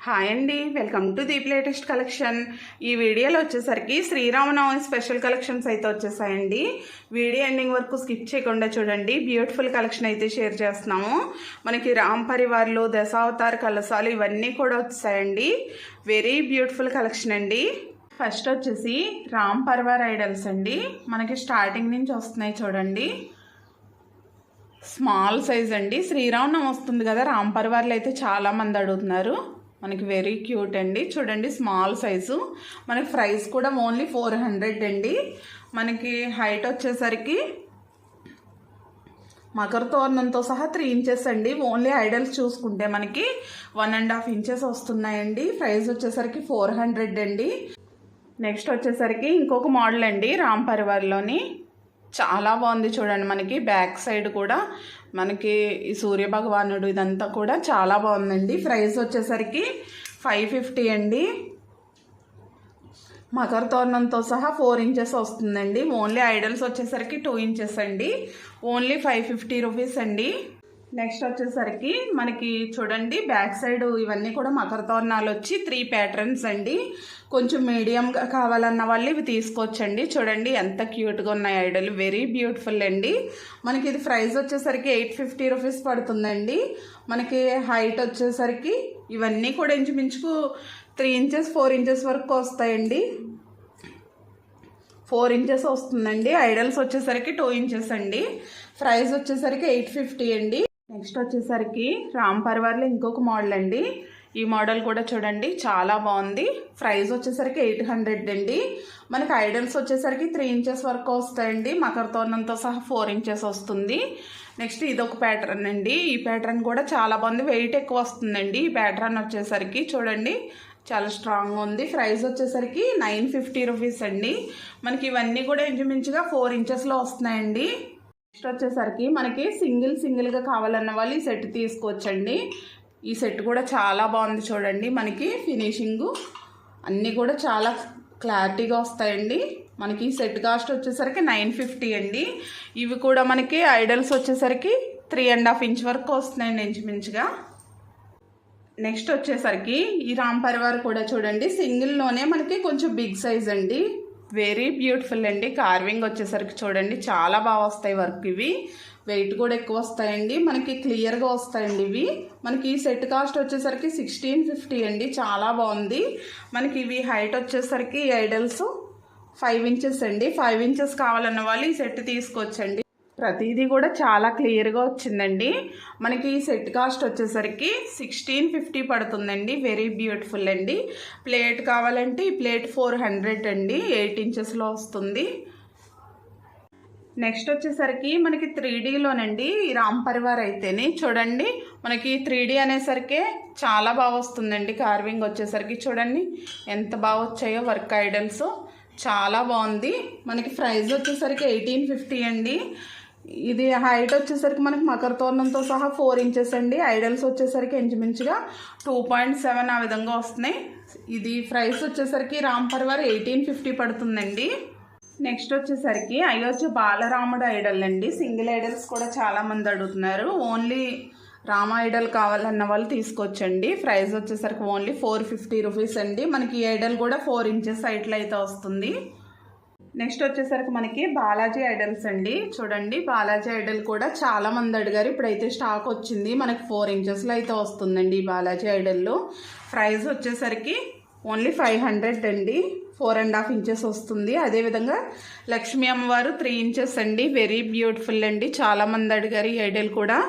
Hi అండి, welcome to Deep latest collection. ఈ వీడియోలో వచ్చేసరికి శ్రీరామనవమి స్పెషల్ కలెక్షన్స్ అయితే వచ్చేసాయండి. వీడియో ఎండింగ్ వరకు స్కిప్ చేయకుండా చూడండి. బ్యూటిఫుల్ కలెక్షన్ అయితే షేర్ చేస్తున్నాము. మనకి రామ్ పరివార్లు, దశావతార కలశాలు ఇవన్నీ కూడా వచ్చాయండి. వెరీ బ్యూటిఫుల్ కలెక్షన్ అండి. ఫస్ట్ వచ్చేసి రామ్ పరివార్ ఐడల్స్ అండి. మనకి స్టార్టింగ్ నుంచి వస్తున్నాయి చూడండి. స్మాల్ సైజ్ అండి. శ్రీరామనవమి వస్తుంది కదా, రామ్ పరివార్లు అయితే చాలామంది అడుగుతున్నారు. మనకి వెరీ క్యూట్ అండి. చూడండి స్మాల్ సైజు. మనకి ప్రైస్ కూడా ఓన్లీ 400 అండి. మనకి హైట్ వచ్చేసరికి మకర తోరణంతో సహా 3 ఇంచెస్ అండి. ఓన్లీ ఐడల్స్ చూసుకుంటే మనకి 1.5 ఇంచెస్ వస్తున్నాయండి. ప్రైస్ వచ్చేసరికి 400 అండి. నెక్స్ట్ వచ్చేసరికి ఇంకొక మోడల్ అండి రామ్ పరివార్లోని. చాలా బాగుంది చూడండి. మనకి బ్యాక్ సైడ్ కూడా మనకి ఈ సూర్య భగవానుడు ఇదంతా కూడా చాలా బాగుందండి. ప్రైస్ వచ్చేసరికి 550 అండి. మకర తోరణంతో సహా 4 ఇంచెస్ వస్తుందండి. ఓన్లీ ఐడల్స్ వచ్చేసరికి 2 ఇంచెస్ అండి. ఓన్లీ 550 రూపీస్ అండి. నెక్స్ట్ వచ్చేసరికి మనకి చూడండి బ్యాక్ సైడ్ ఇవన్నీ కూడా మకర తోరణాలు వచ్చి 3 ప్యాటర్న్స్ అండి. కొంచెం మీడియంగా కావాలన్న వాళ్ళు ఇవి తీసుకోవచ్చండి. చూడండి ఎంత క్యూట్గా ఉన్నాయి ఐడల్. వెరీ బ్యూటిఫుల్ అండి. మనకి ఇది ప్రైస్ వచ్చేసరికి 850 రూపీస్ పడుతుందండి. మనకి హైట్ వచ్చేసరికి ఇవన్నీ కూడా ఇంచుమించుకు 3 ఇంచెస్ 4 ఇంచెస్ వరకు వస్తాయండి. 4 ఇంచెస్ వస్తుందండి. ఐడల్స్ వచ్చేసరికి 2 ఇంచెస్ అండి. ప్రైస్ వచ్చేసరికి 850 అండి. నెక్స్ట్ వచ్చేసరికి రామ్ పరివార్లో ఇంకొక మోడల్ అండి. ఈ మోడల్ కూడా చూడండి చాలా బాగుంది. ప్రైస్ వచ్చేసరికి 800 అండి. మనకి ఐడల్స్ వచ్చేసరికి 3 ఇంచెస్ వరకు వస్తాయండి. మకర తోరణంతో సహా 4 ఇంచెస్ వస్తుంది. నెక్స్ట్ ఇదొక ప్యాటర్న్ అండి. ఈ ప్యాటర్న్ కూడా చాలా బాగుంది. వెయిట్ ఎక్కువ వస్తుందండి. ఈ ప్యాటర్న్ వచ్చేసరికి చూడండి చాలా స్ట్రాంగ్ ఉంది. ప్రైస్ వచ్చేసరికి 950 రూపీస్ అండి. మనకి ఇవన్నీ కూడా ఇంచుమించుగా 4 ఇంచెస్లో వస్తున్నాయండి. నెక్స్ట్ వచ్చేసరికి మనకి సింగిల్గా కావాలన్న వాళ్ళు ఈ సెట్ తీసుకోవచ్చండి. ఈ సెట్ కూడా చాలా బాగుంది చూడండి. మనకి ఫినిషింగు అన్నీ కూడా చాలా క్లారిటీగా వస్తాయండి. మనకి ఈ సెట్ కాస్ట్ వచ్చేసరికి 950 అండి. ఇవి కూడా మనకి ఐడల్స్ వచ్చేసరికి 3.5 ఇంచ్ వరకు వస్తున్నాయండి ఇంచుమించుగా. నెక్స్ట్ వచ్చేసరికి ఈ రామ్ పరివార్ కూడా చూడండి సింగిల్లోనే మనకి కొంచెం బిగ్ సైజ్ అండి. వెరీ బ్యూటిఫుల్ అండి. కార్వింగ్ వచ్చేసరికి చూడండి చాలా బాగా వస్తాయి వర్క్. ఇవి వెయిట్ కూడా ఎక్కువ వస్తాయండి. మనకి క్లియర్గా వస్తాయండి ఇవి. మనకి ఈ సెట్ కాస్ట్ వచ్చేసరికి 1650 అండి. చాలా బాగుంది. మనకి ఇవి హైట్ వచ్చేసరికి ఐడల్స్ 5 ఇంచెస్ అండి. 5 ఇంచెస్ కావాలన్న వాళ్ళు ఈ సెట్ తీసుకోవచ్చండి. ప్రతిదీ కూడా చాలా క్లియర్గా వచ్చిందండి. మనకి ఈ సెట్ కాస్ట్ వచ్చేసరికి 1650 పడుతుందండి. వెరీ బ్యూటిఫుల్ అండి. ప్లేట్ కావాలంటే ఈ ప్లేట్ 400 అండి. 8 ఇంచెస్లో వస్తుంది. నెక్స్ట్ వచ్చేసరికి మనకి 3Dలోనండి ఈ రామ్ పరివార్ అయితేనే చూడండి మనకి 3D అనేసరికి చాలా బాగా వస్తుందండి. కార్వింగ్ వచ్చేసరికి చూడండి ఎంత బాగా వచ్చాయో వర్క్ ఐడల్స్. చాలా బాగుంది. మనకి ప్రైస్ వచ్చేసరికి 1850 అండి. ఇది హైట్ వచ్చేసరికి మనకి మకర తోరణంతో సహా 4 ఇంచెస్ అండి. ఐడల్స్ వచ్చేసరికి ఇంచుమించుగా 2.7 ఆ విధంగా వస్తున్నాయి. ఇది ప్రైస్ వచ్చేసరికి రామ్ పరివార్ 1850 పడుతుందండి. నెక్స్ట్ వచ్చేసరికి అయోధ్య బాలరాముడు ఐడల్ అండి. సింగిల్ ఐడల్స్ కూడా చాలామంది అడుగుతున్నారు. ఓన్లీ రామ ఐడల్ కావాలన్న వాళ్ళు తీసుకోవచ్చండి. ప్రైస్ వచ్చేసరికి ఓన్లీ 450 రూపీస్ అండి. మనకి ఈ ఐడల్ కూడా 4 ఇంచెస్ హైట్లో అయితే వస్తుంది. నెక్స్ట్ వచ్చేసరికి మనకి బాలాజీ ఐడల్స్ అండి. చూడండి బాలాజీ ఐడల్ కూడా చాలా మంది అడిగారు. ఇప్పుడైతే స్టాక్ వచ్చింది. మనకి 4 ఇంచెస్లో అయితే వస్తుందండి ఈ బాలాజీ ఐడల్లో. ప్రైస్ వచ్చేసరికి ఓన్లీ 500 అండి. 4.5 ఇంచెస్ వస్తుంది. అదేవిధంగా లక్ష్మీ అమ్మవారు 3 ఇంచెస్ అండి. వెరీ బ్యూటిఫుల్ అండి. చాలామంది అడిగారు. ఈ ఐడల్ కూడా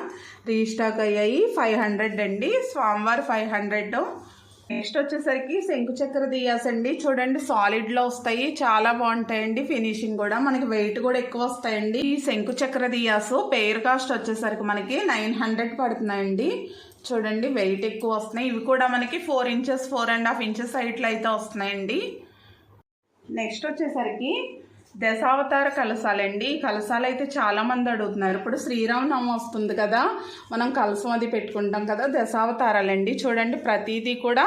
రీస్టాక్ అయ్యాయి. 500 అండి. స్వామివారు 500. నెక్స్ట్ వచ్చేసరికి శంకు చక్ర దియాస్ అండి. చూడండి సాలిడ్లో వస్తాయి. చాలా బాగుంటాయండి. ఫినిషింగ్ కూడా మనకి వెయిట్ కూడా ఎక్కువ వస్తాయండి. ఈ శంకు చక్ర దియాస్ పెయిర్ కాస్ట్ వచ్చేసరికి మనకి 900 పడుతున్నాయండి. చూడండి వెయిట్ ఎక్కువ వస్తున్నాయి. ఇవి కూడా మనకి 4 ఇంచెస్ 4.5 ఇంచెస్ హైట్లో అయితే వస్తున్నాయండి. నెక్స్ట్ వచ్చేసరికి దశావతార కలశాలండి. ఈ కలశాలు అయితే చాలామంది అడుగుతున్నారు. ఇప్పుడు శ్రీరామనవమి వస్తుంది కదా, మనం కలశం అది పెట్టుకుంటాం కదా, దశావతారాలండి. చూడండి ప్రతిదీ కూడా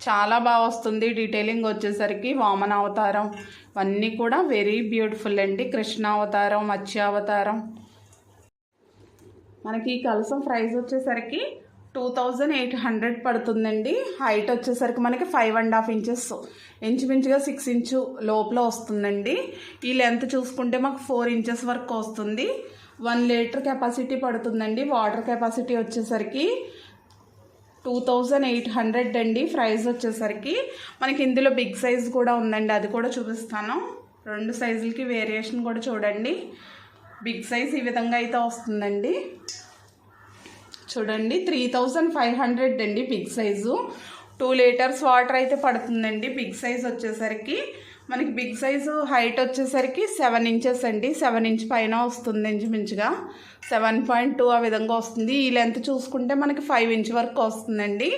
చాలా బాగా వస్తుంది. డీటెయిలింగ్ వచ్చేసరికి వామన అవతారం ఇవన్నీ కూడా వెరీ బ్యూటిఫుల్ అండి. కృష్ణావతారం, మత్స్యావతారం. మనకి ఈ కలశం ప్రైస్ వచ్చేసరికి 2800 పడుతుందండి. హైట్ వచ్చేసరికి మనకి 5.5 ఇంచెస్, ఇంచుమించుగా 6 ఇంచు లోపల వస్తుందండి. ఈ లెంత్ చూసుకుంటే మాకు 4 ఇంచెస్ వరకు వస్తుంది. 1 లీటర్ కెపాసిటీ పడుతుందండి. వాటర్ కెపాసిటీ వచ్చేసరికి 2800 అండి. ప్రైస్ వచ్చేసరికి మనకి ఇందులో బిగ్ సైజ్ కూడా ఉందండి, అది కూడా చూపిస్తాను. 2 సైజులకి వేరియేషన్ కూడా చూడండి. బిగ్ సైజ్ ఈ విధంగా అయితే వస్తుందండి. చూడండి 3500 అండి బిగ్ సైజు. 2 లీటర్స్ వాటర్ అయితే పడుతుందండి. బిగ్ సైజ్ వచ్చేసరికి మనకి బిగ్ సైజు హైట్ వచ్చేసరికి 7 ఇంచెస్ అండి. 7 ఇంచ్ పైన వస్తుంది, ఇంచుమించుగా 7.2 ఆ విధంగా వస్తుంది. ఈ లెంత్ చూసుకుంటే మనకి 5 ఇంచ్ వరకు వస్తుందండి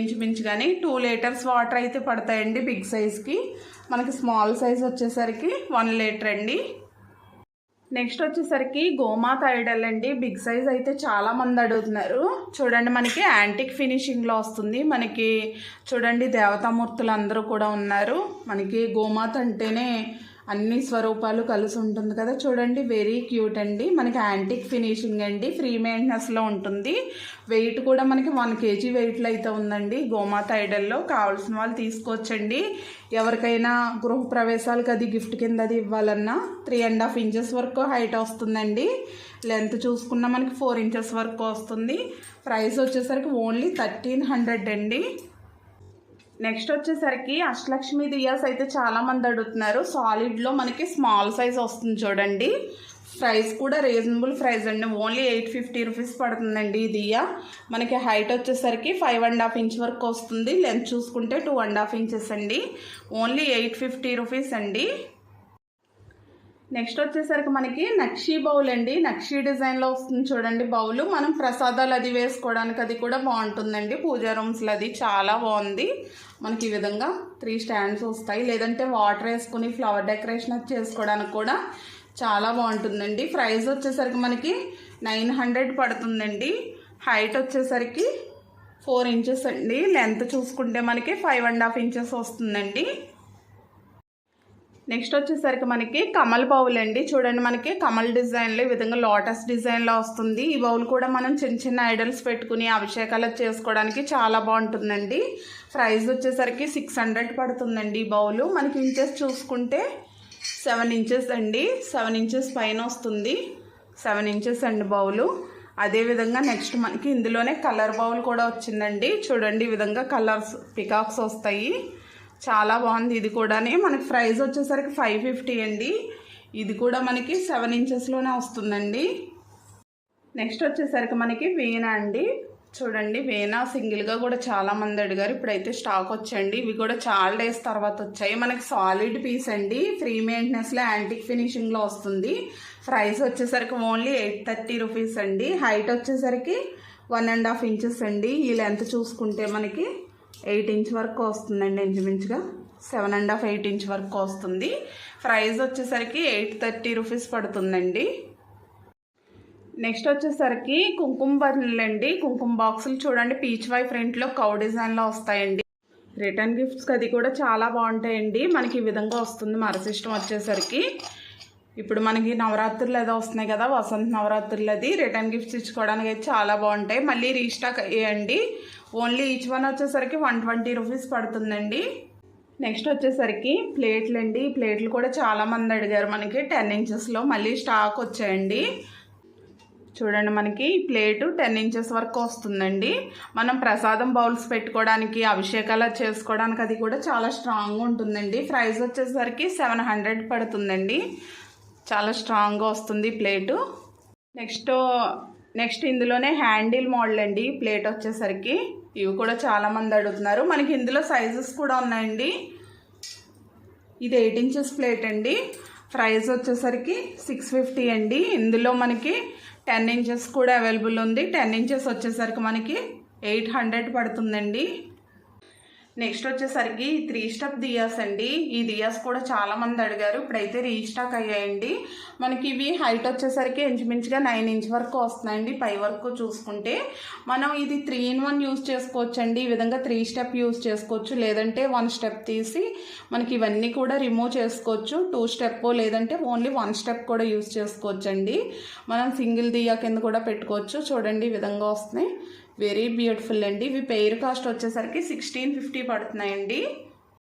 ఇంచుమించుగాని. 2 లీటర్స్ వాటర్ అయితే పడతాయండి బిగ్ సైజ్కి. మనకి స్మాల్ సైజ్ వచ్చేసరికి 1 లీటర్ అండి. నెక్స్ట్ వచ్చేసరికి గోమాత ఐడల్ అండి. బిగ్ సైజ్ అయితే చాలామంది అడుగుతున్నారు. చూడండి మనకి యాంటిక్ ఫినిషింగ్లో వస్తుంది. మనకి చూడండి దేవతామూర్తులు అందరూ కూడా ఉన్నారు. మనకి గోమాత అంటేనే అన్ని స్వరూపాలు కలిసి ఉంటుంది కదా. చూడండి వెరీ క్యూట్ అండి. మనకి యాంటిక్ ఫినిషింగ్ అండి. ఫ్రీ మెయింటెనెన్స్లో ఉంటుంది. వెయిట్ కూడా మనకి 1 kg వెయిట్లో అయితే ఉందండి గోమాత ఐడల్లో. కావాల్సిన వాళ్ళు తీసుకోవచ్చండి. ఎవరికైనా గృహప్రవేశాలకు అది గిఫ్ట్ కింద అది ఇవ్వాలన్నా 3.5 ఇంచెస్ వరకు హైట్ వస్తుందండి. లెంత్ చూసుకున్నా మనకి 4 ఇంచెస్ వరకు వస్తుంది. ప్రైస్ వచ్చేసరికి ఓన్లీ 1300 అండి. నెక్స్ట్ వచ్చేసరికి అష్టలక్ష్మి దియాస్ అయితే చాలామంది అడుగుతున్నారు. సాలిడ్లో మనకి స్మాల్ సైజ్ వస్తుంది చూడండి. ప్రైస్ కూడా రీజనబుల్ ప్రైస్ అండి. ఓన్లీ 850 రూపీస్ పడుతుందండి ఈ దియా. మనకి హైట్ వచ్చేసరికి 5.5 ఇంచ్ వరకు వస్తుంది. లెంత్ చూసుకుంటే 2.5 ఇంచెస్ అండి. ఓన్లీ 850 రూపీస్ అండి. నెక్స్ట్ వచ్చేసరికి మనకి నక్షీ బౌల్ అండి. నక్షీ డిజైన్లో వస్తుంది చూడండి బౌలు. మనం ప్రసాదాలు అది వేసుకోవడానికి అది కూడా బాగుంటుందండి. పూజా రూమ్స్లో అది చాలా బాగుంది. మనకి ఈ విధంగా 3 స్టాండ్స్ వస్తాయి. లేదంటే వాటర్ వేసుకుని ఫ్లవర్ డెకరేషన్ చేసుకోవడానికి కూడా చాలా బాగుంటుందండి. ప్రైస్ వచ్చేసరికి మనకి 900 పడుతుందండి. హైట్ వచ్చేసరికి 4 ఇంచెస్ అండి. లెంత్ చూసుకుంటే మనకి 5.5 ఇంచెస్ వస్తుందండి. నెక్స్ట్ వచ్చేసరికి మనకి కమల్ బౌల్ అండి. చూడండి మనకి కమల్ డిజైన్లో ఈ విధంగా లోటస్ డిజైన్లో వస్తుంది. ఈ బౌల్ కూడా మనం చిన్న చిన్న ఐడల్స్ పెట్టుకుని అభిషేకాలు చేసుకోవడానికి చాలా బాగుంటుందండి. ప్రైస్ వచ్చేసరికి 600 పడుతుందండి ఈ బౌలు. మనకి ఇంచెస్ చూసుకుంటే 7 ఇంచెస్ అండి. 7 ఇంచెస్ పైన వస్తుంది. 7 ఇంచెస్ అండి బౌలు. అదేవిధంగా నెక్స్ట్ మనకి ఇందులోనే కలర్ బౌల్ కూడా వచ్చిందండి. చూడండి ఈ విధంగా కలర్స్ పికాక్స్ వస్తాయి. చాలా బాగుంది ఇది కూడా. మనకి ప్రైస్ వచ్చేసరికి 550 అండి. ఇది కూడా మనకి 7 ఇంచెస్లోనే వస్తుందండి. నెక్స్ట్ వచ్చేసరికి మనకి వీణా అండి. చూడండి వీణా సింగిల్గా కూడా చాలామంది అడిగారు. ఇప్పుడైతే స్టాక్ వచ్చండి. ఇవి కూడా చాలా డేస్ తర్వాత వచ్చాయి. మనకి సాలిడ్ పీస్ అండి. ఫ్రీ మెయింటెనెన్స్లో యాంటిక్ ఫినిషింగ్లో వస్తుంది. ప్రైస్ వచ్చేసరికి ఓన్లీ 830 రూపీస్ అండి. హైట్ వచ్చేసరికి 1.5 ఇంచెస్ అండి. ఈ లెంత్ చూసుకుంటే మనకి 8 ఇంచ్ వరకు వస్తుందండి. ఇంచుమించుగా 7.5 8 ఇంచ్ వరకు వస్తుంది. ప్రైస్ వచ్చేసరికి 830 రూపీస్ పడుతుందండి. నెక్స్ట్ వచ్చేసరికి కుంకుమ బర్రెలు అండి. కుంకుమ బాక్సులు చూడండి పీచ్ వై ఫ్రంట్లో కౌ డిజైన్లో వస్తాయండి. రిటర్న్ గిఫ్ట్స్కి అది కూడా చాలా బాగుంటాయండి. మనకి ఈ విధంగా వస్తుంది. మర సిస్టమ్ వచ్చేసరికి ఇప్పుడు మనకి నవరాత్రులు ఏదో వస్తున్నాయి కదా, వసంత నవరాత్రులు అది రిటర్న్ గిఫ్ట్స్ ఇచ్చుకోవడానికి అయితే చాలా బాగుంటాయి. మళ్ళీ రీస్టాక్ అయ్యాయండి. ఓన్లీ ఈచ్ వన్ వచ్చేసరికి 120 రూపీస్ పడుతుందండి. నెక్స్ట్ వచ్చేసరికి ప్లేట్లు అండి. ప్లేట్లు కూడా చాలామంది అడిగారు. మనకి 10 ఇంచెస్లో మళ్ళీ స్టాక్ వచ్చాయండి. చూడండి మనకి ఈ ప్లేటు 10 ఇంచెస్ వరకు వస్తుందండి. మనం ప్రసాదం బౌల్స్ పెట్టుకోవడానికి అభిషేకాలు చేసుకోవడానికి అది కూడా చాలా స్ట్రాంగ్గా ఉంటుందండి. ప్రైస్ వచ్చేసరికి 700 పడుతుందండి. చాలా స్ట్రాంగ్గా వస్తుంది ప్లేటు. నెక్స్ట్ ఇందులోనే హ్యాండిల్ మోడల్ అండి. ప్లేట్ వచ్చేసరికి ఇవి కూడా చాలామంది అడుగుతున్నారు. మనకి ఇందులో సైజెస్ కూడా ఉన్నాయండి. ఇది 8 ఇంచెస్ ప్లేట్ అండి. ప్రైస్ వచ్చేసరికి 650 అండి. ఇందులో మనకి 10 ఇంచెస్ కూడా అవైలబుల్ ఉంది. 10 ఇంచెస్ వచ్చేసరికి మనకి 800 పడుతుందండి. నెక్స్ట్ వచ్చేసరికి 3 స్టెప్ దియాస్ అండి. ఈ దియాస్ కూడా చాలామంది అడిగారు. ఇప్పుడైతే రీస్టాక్ అయ్యాయండి. మనకి ఇవి హైట్ వచ్చేసరికి ఇంచుమించుగా 9 ఇంచ్ వరకు వస్తున్నాయండి. పై వరకు చూసుకుంటే మనం ఇది 3 in 1 యూజ్ చేసుకోవచ్చండి. ఈ విధంగా 3 స్టెప్ యూజ్ చేసుకోవచ్చు. లేదంటే 1 స్టెప్ తీసి మనకి ఇవన్నీ కూడా రిమూవ్ చేసుకోవచ్చు. 2 స్టెప్ లేదంటే ఓన్లీ 1 స్టెప్ కూడా యూజ్ చేసుకోవచ్చండి. మనం సింగిల్ దియా కింద కూడా పెట్టుకోవచ్చు. చూడండి ఈ విధంగా వస్తున్నాయి. వెరీ బ్యూటిఫుల్ అండి. ఇవి పెయిర్ కాస్ట్ వచ్చేసరికి 1650 పడుతున్నాయండి.